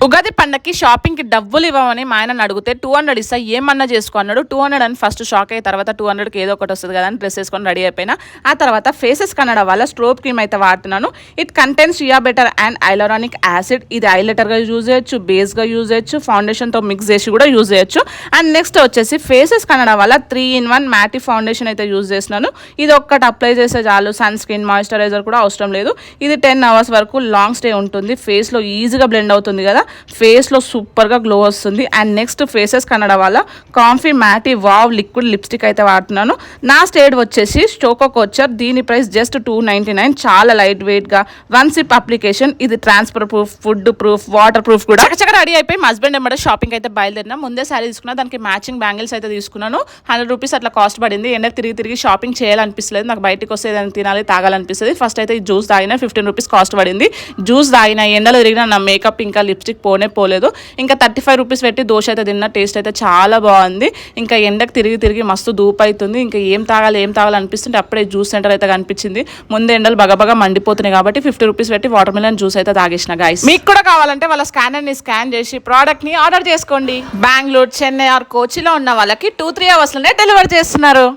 ఉగాది పండక్కి షాపింగ్కి డబ్బులు ఇవ్వమని మా ఆయన అడిగితే 200 ఇస్తా ఏమన్నా చేసుకో అన్నాడు. 200 అని ఫస్ట్ షాక్ అయ్యి తర్వాత 200కి ఏదో ఒకటి వస్తుంది కదా అని డ్రెస్ వేసుకొని రెడీ అయిపోయినా. ఆ తర్వాత ఫేసెస్ కన్నడ వల్ల స్ట్రోబ్ క్రీమ్ అయితే వాడుతున్నాను. It contains Shia better and hyaluronic acid. ఇది హైలైటర్గా యూజ్ చేయొచ్చు, బేస్గా యూజ్ చేయొచ్చు, ఫౌండేషన్తో మిక్స్ చేసి కూడా యూజ్ చేయొచ్చు. అండ్ నెక్స్ట్ వచ్చేసి ఫేసెస్ కన్నడ వల్ల 3-in-1 మ్యాటి ఫౌండేషన్ అయితే యూజ్ చేస్తున్నాను. ఇది ఒక్కటి అప్లై చేసే చాలు, సన్ స్క్రీన్ మాయిశ్చరైజర్ కూడా అవసరం లేదు. ఇది 10 hours వరకు లాంగ్ స్టే ఉంటుంది. ఫేస్లో ఈజీగా బ్లెండ్ అవుతుంది కదా, ఫేస్లో సూపర్గా గ్లో వస్తుంది. అండ్ నెక్స్ట్ ఫేసెస్ కన్నడ వల్ల కాంఫీ మ్యాటి వావ్ లిక్విడ్ లిప్స్టిక్ అయితే వాడుతున్నాను. నా స్టేడ్ వచ్చేసి స్టోకో కోచర్. దీని ప్రైస్ జస్ట్ 299. చాలా లైట్ వెయిట్గా 1 సిప్ అప్లికేషన్. ఇది transfer proof, food proof, water proof కూడా. చక్కగా రెడీ అయిపోయి మా హస్బెండ్ ఎంబడే షాపింగ్ అయితే బయలుదేరినా. ముందే శారీ తీసుకున్నా, దానికి మ్యాచింగ్ బ్యాంగిల్స్ అయితే తీసుకున్నాను. 100 రూపీస్ అట్లా కాస్ట్ పడింది. ఎండకు తిరిగి షాపింగ్ చేయాలనిపిస్తలేదు, నాకు బయటకు వస్తే ఏదైనా తినాలి తాగాలనిపిస్తుంది. ఫస్ట్ అయితే ఈ జ్యూస్ తాగినా 15 రూపీస్ కాస్ట్ పడింది. జ్యూస్ తాగిన ఎండలో తిరిగిన నా మేకప్ ఇంకా లిప్స్టిక్ పోలేదు. ఇంకా 35 రూపీస్ పెట్టి దోశ అయితే తిన్న. టేస్ట్ అయితే చాలా బాగుంది. ఇంకా ఎండకు తిరిగి మస్తు ధూప్ అవుతుంది. ఇంకా ఏం తాగాలి అనిపిస్తుంటే అప్పుడే జ్యూస్ సెంటర్ అయితే కనిపించింది. ముందు ఎండలు బగబగా మండిపోతున్నాయి కాబట్టి 50 రూపీస్ పెట్టి వాటర్ మిలన్ జ్యూస్ అయితే తాగేసిన. గైస్ మీకు కూడా కావాలంటే వాళ్ళ స్కానర్ని స్కాన్ చేసి ప్రోడక్ట్ని ఆర్డర్ చేసుకోండి. బెంగళూరు, చెన్నై ఆర్ కోచిలో ఉన్న వాళ్ళకి 2-3 అవర్స్లోనే డెలివరీ చేస్తున్నారు.